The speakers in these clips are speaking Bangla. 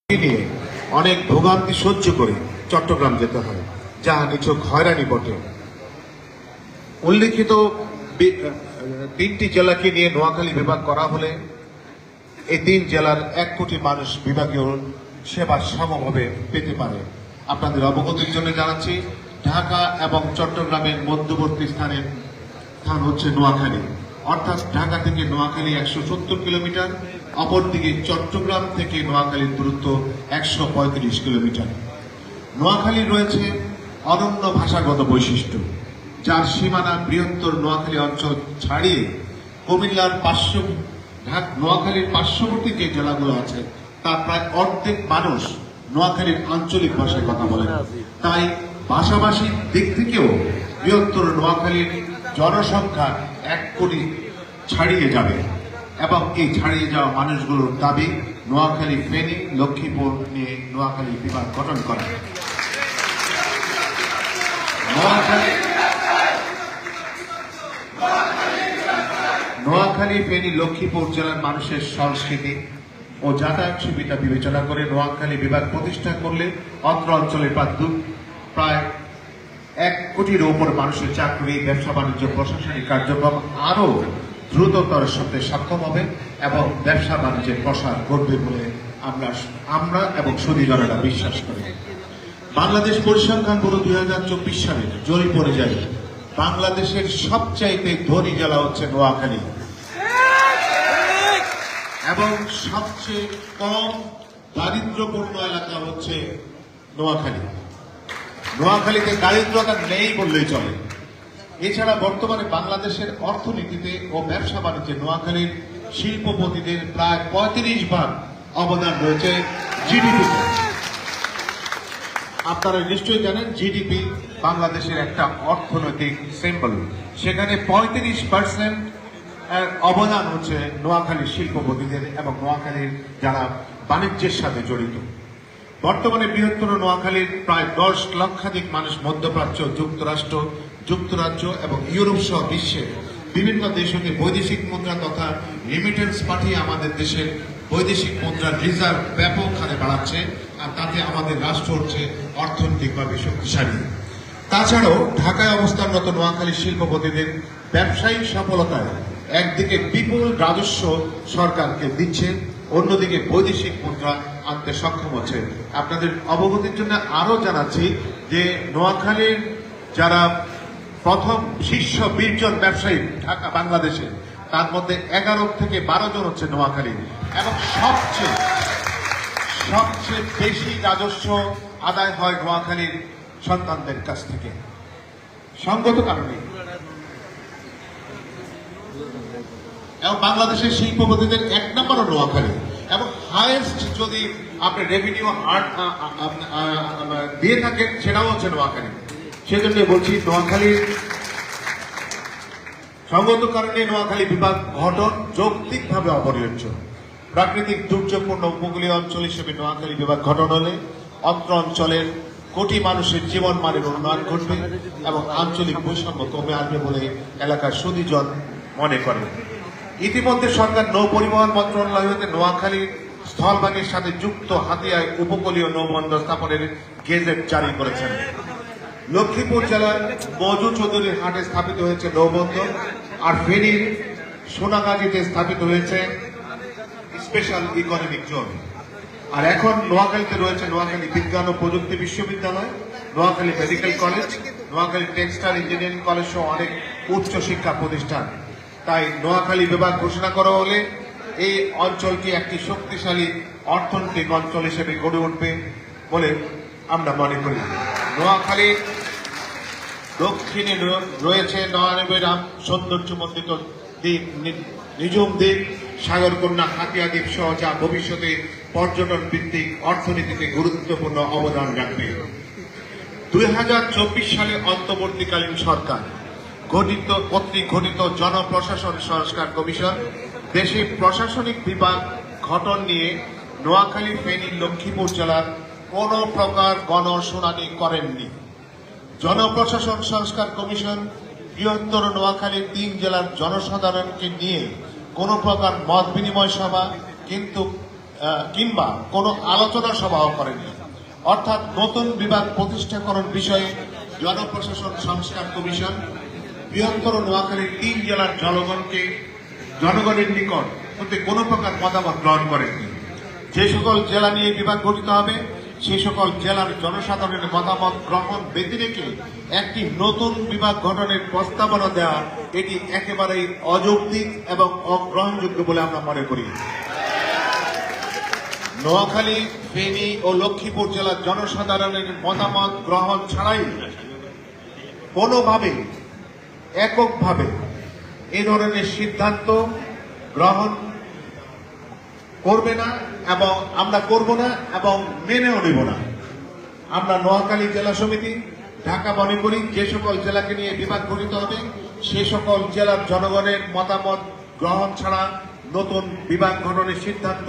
নিয়ে অনেক ভোগান্তি সহ্য করে চট্টগ্রাম যেতে হয়, যা নিছক হয়রানি বটে। উল্লিখিত তিনটি জেলাকে নিয়ে নোয়াখালী বিভাগ করা হলে এই তিন জেলার 1 কোটি মানুষ বিভাগীয় সেবা সমভাবে পেতে পারে। আপনাদের অবগতির জন্য জানাচ্ছি, ঢাকা এবং চট্টগ্রামের মধ্যবর্তী স্থান হচ্ছে নোয়াখালী। অর্থাৎ ঢাকা থেকে নোয়াখালী 170 কিলোমিটার, অপরদিকে চট্টগ্রাম থেকে নোয়াখালীর দূরত্ব 135 কিলোমিটার। নোয়াখালীর রয়েছে অনন্য ভাষাগত বৈশিষ্ট্য, যার সীমানা বৃহত্তর নোয়াখালী অঞ্চল ছাড়িয়ে কুমিল্লার নোয়াখালীর পার্শ্ববর্তী যে জেলাগুলো আছে তার প্রায় অর্ধেক মানুষ নোয়াখালীর আঞ্চলিক ভাষায় কথা বলেন। তাই ভাষাভাষীর দিক থেকেও বৃহত্তর নোয়াখালীর জনসংখ্যা 1 কোটি ছাড়িয়ে যাবে এবং এই ছাড়িয়ে যাওয়া মানুষগুলোর দাবি নোয়াখালী, ফেনী, লক্ষ্মীপুর নিয়ে নোয়াখালী বিভাগ গঠন করা। নোয়াখালী, ফেনী, লক্ষ্মীপুর জেলার মানুষের সংস্কৃতি ও যাতায়াত সুবিধা বিবেচনা করে নোয়াখালী বিভাগ প্রতিষ্ঠা করলে অত্র অঞ্চলের প্রায় 1 কোটির উপর মানুষের চাকরি, ব্যবসা বাণিজ্য, প্রশাসনিক কার্যক্রম আরও দ্রুততর সাথে সক্ষম হবে এবং ব্যবসা বাণিজ্যের প্রসার ঘটবে বলে আমরা এবং সুধীজনেরা বিশ্বাস করি। বাংলাদেশ পরিসংখ্যান ব্যুরো 2024 সালের জরিপ অনুযায়ী বাংলাদেশের সবচাইতে ধনী জেলা হচ্ছে নোয়াখালী এবং সবচেয়ে কম দারিদ্র্যপূর্ণ এলাকা হচ্ছে নোয়াখালী। নোয়াখালীতে দারিদ্রতা নেই বললেই চলে। এছাড়া বর্তমানে বাংলাদেশের অর্থনীতিতে ও ব্যবসা বাণিজ্যে নোয়াখালীর শিল্পপতিদের প্রায় 35% অবদান রয়েছে জিডিপিতে। আপনারা নিশ্চয়ই জানেন, জিডিপি বাংলাদেশের একটা অর্থনৈতিক সিম্বল। সেখানে 35% অবদান হচ্ছে নোয়াখালীর শিল্পপতিদের এবং নোয়াখালীর যারা বাণিজ্যের সাথে জড়িত। বর্তমানে বৃহত্তর নোয়াখালীর প্রায় 10 লক্ষাধিক মানুষ মধ্যপ্রাচ্য, যুক্তরাজ্য এবং ইউরোপ সহ বিশ্বের বিভিন্ন দেশ হতে বৈদেশিক মুদ্রা তথা রিমিটেন্স পাঠিয়ে আমাদের দেশের বৈদেশিক মুদ্রার রিজার্ভ ব্যাপক হারে বাড়াচ্ছে, আর তাতে আমাদের রাষ্ট্র হচ্ছে অর্থনৈতিকভাবে শক্তিশালী। তাছাড়াও ঢাকায় অবস্থানরত নোয়াখালীর শিল্পপতিদের ব্যবসায়িক সফলতায় একদিকে বিপুল রাজস্ব সরকারকে দিচ্ছে, অন্যদিকে বৈদেশিক মুদ্রা আনতে সক্ষম হচ্ছে। আপনাদের অবগতির জন্য আরো জানাচ্ছি যে নোয়াখালীর যারা প্রথম শীর্ষ 20 জন ব্যবসায়ী ঢাকা বাংলাদেশে, তার মধ্যে 11 থেকে 12 জন হচ্ছে নোয়াখালী এবং সবচেয়ে বেশি রাজস্ব আদায় হয় নোয়াখালীর সন্তানদের কাছ থেকে। সঙ্গত কারণে এবং বাংলাদেশের শিল্পপতিদের 1 নম্বরও নোয়াখালী এবং হাইয়েস্ট যদি আপনি রেভিনিউ দিয়ে থাকেন সেটাও হচ্ছে নোয়াখালী। সেজন্য বলছি, নোয়াখালীর সঙ্গত কারণে নোয়াখালী বিভাগ গঠন যৌক্তিকভাবে অপরিহার্য। প্রাকৃতিক দুর্যোগপূর্ণ উপকূলীয় অঞ্চল হিসেবে নোয়াখালী বিভাগ গঠন হলে অত্র অঞ্চলের কোটি মানুষের জীবন মানের উন্নয়ন ঘটবে এবং আঞ্চলিক বৈষম্য কমে আসবে বলে এলাকার সুধীজন মনে করেন। ইতিমধ্যে সরকার নৌ পরিবহন মন্ত্রণালয় হতে নোয়াখালীর স্থলভাগের সাথে যুক্ত হাতিয়ায় উপকূলীয় নৌবন্দর স্থাপনের গেজেট জারি করেছেন। লক্ষ্মীপুর জেলার মজু চৌধুরীর হাটে স্থাপিত হয়েছে নৌবন্দর, আর ফেনীর সোনাগাজীতে স্থাপিত হয়েছে স্পেশাল ইকোনমিক জোন। আর এখন নোয়াখালীতে রয়েছে নোয়াখালী বিজ্ঞান ও প্রযুক্তি বিশ্ববিদ্যালয়, Noakhali medical college, Noakhali textile engineering college সহ অনেক উচ্চ শিক্ষা প্রতিষ্ঠান। তাই নোয়াখালী বিভাগ ঘোষণা করা হলে এই অঞ্চলটি একটি শক্তিশালী অর্থনৈতিক অঞ্চল হিসেবে গড়ে উঠবে বলে আমরা মনে করি। নোয়াখালীর দক্ষিণে রয়েছে নয়নাভিরাম সৌন্দর্যমণ্ডিত দ্বীপ, নিজুম দ্বীপ, সাগরকন্যা, হাতিয়া দ্বীপ সহ, যা ভবিষ্যতে পর্যটন ভিত্তিক অর্থনীতিতে গুরুত্বপূর্ণ অবদান রাখবে। 2024 সালে অন্তর্বর্তীকালীন সরকার কর্তৃক গঠিত জনপ্রশাসন সংস্কার কমিশন দেশে প্রশাসনিক বিভাগ গঠন নিয়ে নোয়াখালী, ফেনী, লক্ষ্মীপুর জেলার কোন প্রকার গণশুনানি করেননি। জনপ্রশাসন সংস্কার কমিশন বৃহত্তর নোয়াখালীর 3 জেলার জনসাধারণকে নিয়ে কোন প্রকার মত বিনিময় সভা কিন্তু কিংবা কোনো আলোচনা সভাও করেনি। অর্থাৎ নতুন বিভাগ প্রতিষ্ঠা করার বিষয়ে জনপ্রশাসন সংস্কার কমিশন বৃহত্তর নোয়াখালীর 3 জেলার জনগণের নিকট হতে কোনো প্রকার মতামত গ্রহণ করেননি। যে সকল জেলা নিয়ে বিভাগ গঠিত হবে সেই সকল জেলার জনসাধারণের মতামত গ্রহণ ব্যতি রেখে একটি নতুন বিভাগ গঠনের প্রস্তাবনা দেওয়া এটি একেবারেই অযৌক্তিক এবং অগ্রহণযোগ্য বলে আমরা মনে করি। নোয়াখালী, ফেনী ও লক্ষ্মীপুর জেলার জনসাধারণের মতামত গ্রহণ ছাড়াই কোনোভাবে এককভাবে এই ধরনের সিদ্ধান্ত গ্রহণ করবে না এবং আমরা করব না এবং মেনেও নেব না। আমরা নোয়াখালী জেলা সমিতি ঢাকা মনে করি যে সকল জেলাকে নিয়ে বিভাগ গঠিত হবে সে সকল জেলার জনগণের মতামত গ্রহণ ছাড়া নতুন বিভাগ গঠনের সিদ্ধান্ত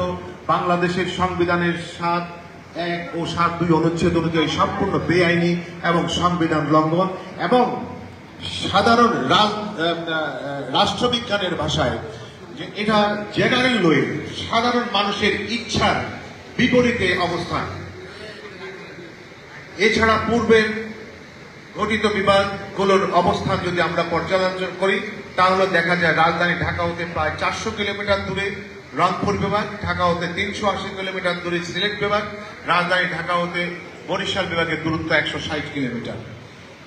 বাংলাদেশের সংবিধানের 7(1) ও 7(2) অনুচ্ছেদ অনুযায়ী সম্পূর্ণ বেআইনি এবং সংবিধান লঙ্ঘন এবং সাধারণ রাষ্ট্রবিজ্ঞানের ভাষায় যে এটা জেনারেল লয়ে সাধারণ মানুষের ইচ্ছার বিপরীতে অবস্থান। এছাড়া পূর্বের গঠিত বিভাগগুলোর অবস্থান যদি আমরা পর্যালোচনা করি তাহলে দেখা যায় রাজধানী ঢাকা হতে প্রায় 400 কিলোমিটার দূরে রংপুর বিভাগ, ঢাকা হতে 380 কিলোমিটার দূরে সিলেট বিভাগ, রাজধানী ঢাকা হতে বরিশাল বিভাগের দূরত্ব 160 কিলোমিটার।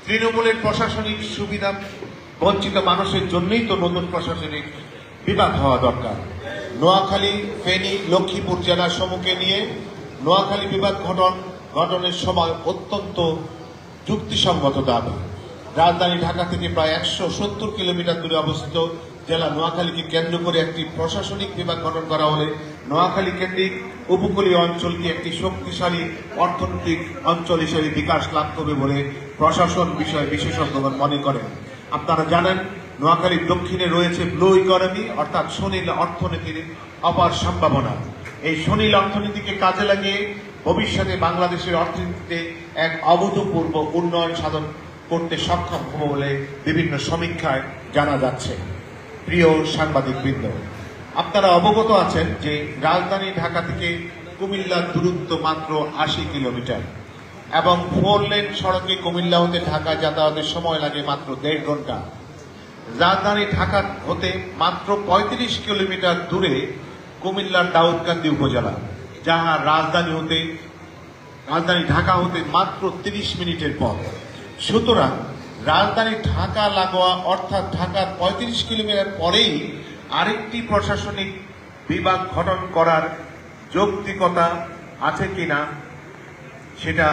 তৃণমূলের প্রশাসনিক সুবিধা বঞ্চিত মানুষের জন্যই তো নতুন প্রশাসনিক বিভাগ হওয়া দরকার। নোয়াখালী, ফেনী, লক্ষ্মীপুর জেলা সমূহকে নিয়ে নোয়াখালী বিভাগ গঠনের সময় অত্যন্ত যুক্তিসঙ্গত দাবি। রাজধানী ঢাকা থেকে প্রায় 170 কিলোমিটার দূরে অবস্থিত জেলা নোয়াখালীকে কেন্দ্র করে একটি প্রশাসনিক বিভাগ গঠন করা হলে নোয়াখালী কেন্দ্রিক উপকূলীয় অঞ্চলটি একটি শক্তিশালী অর্থনৈতিক অঞ্চল হিসেবে বিকাশ লাভ করবে বলে প্রশাসন বিষয়ে বিশেষজ্ঞগণ মনে করেন। আপনারা জানেন নোয়াখালীর দক্ষিণে রয়েছে ব্লু ইকোনমি অর্থাৎ সুনীল অর্থনীতির অপার সম্ভাবনা। এই সুনীল অর্থনীতিকে কাজে লাগিয়ে ভবিষ্যতে বাংলাদেশের অর্থনীতিতে এক অভূতপূর্ব উন্নয়ন সাধন করতে সক্ষম হবে বলে বিভিন্ন সমীক্ষায় জানা যাচ্ছে। প্রিয় সাংবাদিকবৃন্দ, আপনারা অবগত আছেন যে রাজধানী ঢাকা থেকে কুমিল্লার দূরত্ব মাত্র 80 কিলোমিটার এবং 4 লেন সড়কে কুমিল্লা হতে ঢাকা যাতায়াতের সময় লাগে মাত্র 1.5 ঘন্টা। রাজধানী ঢাকা হতে মাত্র 35 কিলোমিটার দূরে কুমিল্লার দাউদকান্দি উপজেলা, যাহা রাজধানী ঢাকা হতে মাত্র 30 মিনিটের পথ। সুতরাং রাজধানী ঢাকা লাগোয়া অর্থাৎ ঢাকার 35 কিলোমিটার পরেই আরেকটি প্রশাসনিক বিভাগ গঠন করার যৌক্তিকতা আছে কিনা সেটা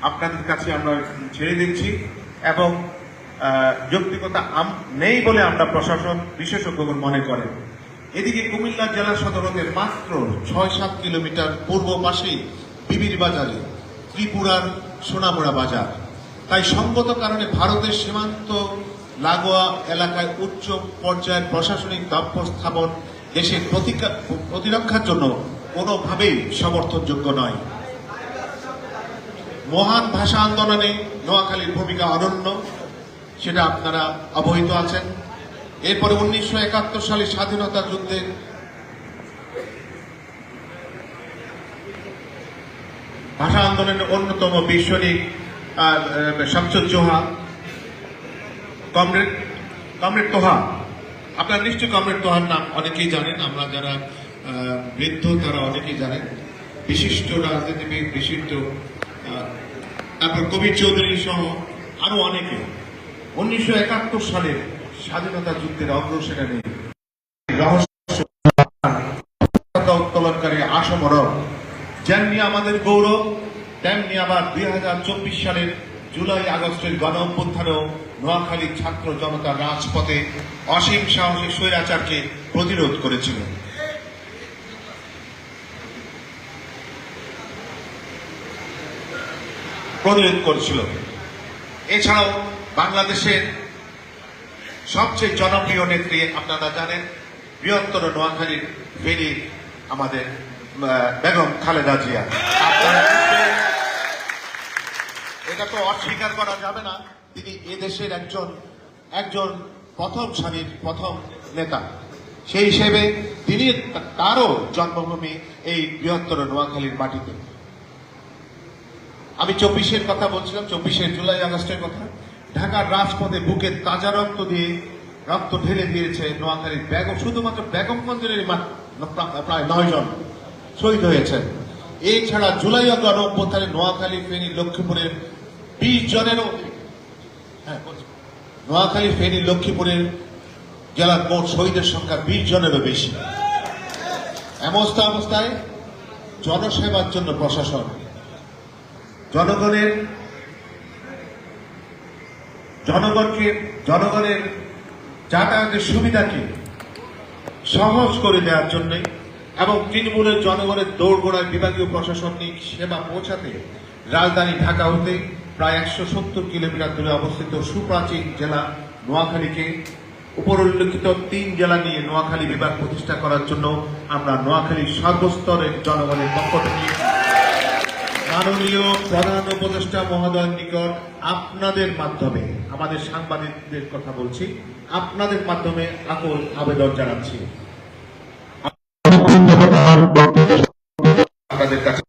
আপনাদের কাছে আমরা ছেড়ে দিচ্ছি এবং যৌক্তিকতা নেই বলে আমরা প্রশাসন বিশেষজ্ঞগণ মনে করেন। এদিকে কুমিল্লা জেলা সদর হতে মাত্র 6-7 কিলোমিটার পূর্ব পাশেই বিবির বাজারে ত্রিপুরার সোনামুড়া বাজার। তাই সঙ্গত কারণে ভারতের সীমান্ত লাগোয়া এলাকায় উচ্চ পর্যায়ের প্রশাসনিক দপ্তর স্থাপন দেশের প্রতিরক্ষার জন্য কোনোভাবেই সমর্থনযোগ্য নয়। মহান ভাষা আন্দোলনে নোয়াখালীর ভূমিকা অনন্য, সেটা আপনারা অবহিত আছেন। এরপরে 1971 সালে স্বাধীনতা যুদ্ধে ভাষা আন্দোলনের অন্যতম বীরসৈনিক শামসুল জোহা, কমরেড তোহা, আপনারা নিশ্চয়ই কমরেড তোহার নাম অনেকেই জানেন, আমরা যারা বৃদ্ধ তারা অনেকেই জানেন। বিশিষ্ট রাজনীতিবিদ, বিশিষ্ট তারপর কবির চৌধুরী সহ আরো অনেকে 1971 সালের স্বাধীনতা যুদ্ধের অগ্রসেনানী রহস্য উত্তোলনকারী আসমরক যেমনি আমাদের গৌরব, তেমনি আবার 2024 সালের জুলাই আগস্টের গণ অভ্যুত্থানেও নোয়াখালীর ছাত্র জনতা রাজপথে অসীম সাহসী স্বৈরাচারকে প্রতিরোধ করেছিল। এছাড়াও বাংলাদেশের সবচেয়ে জনপ্রিয় নেত্রী আপনারা জানেন, বৃহত্তর নোয়াখালীর ফেনী আমাদের বেগম খালেদা জিয়া। এটা তো অস্বীকার করা যাবে না, তিনি এদেশের একজন প্রথম সারির প্রথম নেতা। সেই হিসেবে তিনি তারও জন্মভূমি এই বৃহত্তর নোয়াখালীর মাটিতে। আমি 24-এর কথা বলছিলাম, 24 জুলাই আগস্টের কথা। ঢাকার রাজপথে বুকে তাজা রক্ত ঢেলে দিয়েছে নোয়াখালীর বেগম, শুধুমাত্র বেগমগঞ্জের প্রায় 9 জন শহীদ হয়েছেন। এছাড়া জুলাই গণ অভ্যুত্থানে নোয়াখালী, ফেনী, লক্ষ্মীপুরের 20 জনেরও, নোয়াখালী, ফেনী, লক্ষ্মীপুরের জেলার মোট শহীদের সংখ্যা 20 জনেরও বেশি। এমন অবস্থায় জনসেবার জন্য প্রশাসন জনগণের যাতায়াতের সুবিধাকে সহজ করে দেওয়ার জন্য এবং তৃণমূলের জনগণের দৌড়গোড়ায় বিভাগীয় প্রশাসনিক সেবা পৌঁছাতে রাজধানী ঢাকা হতে প্রায় 170 কিলোমিটার দূরে অবস্থিত সুপ্রাচীন জেলা নোয়াখালীকে উপরোল্লিখিত 3 জেলা নিয়ে নোয়াখালী বিভাগ প্রতিষ্ঠা করার জন্য আমরা নোয়াখালীর সর্বস্তরের জনগণের পক্ষ থেকে মাননীয় প্রধান উপদেষ্টা মহোদয়ের নিকট আপনাদের মাধ্যমে, আমাদের সাংবাদিকদের কথা বলছি, আপনাদের মাধ্যমে আকুল আবেদন জানাচ্ছি আপনাদের কাছে।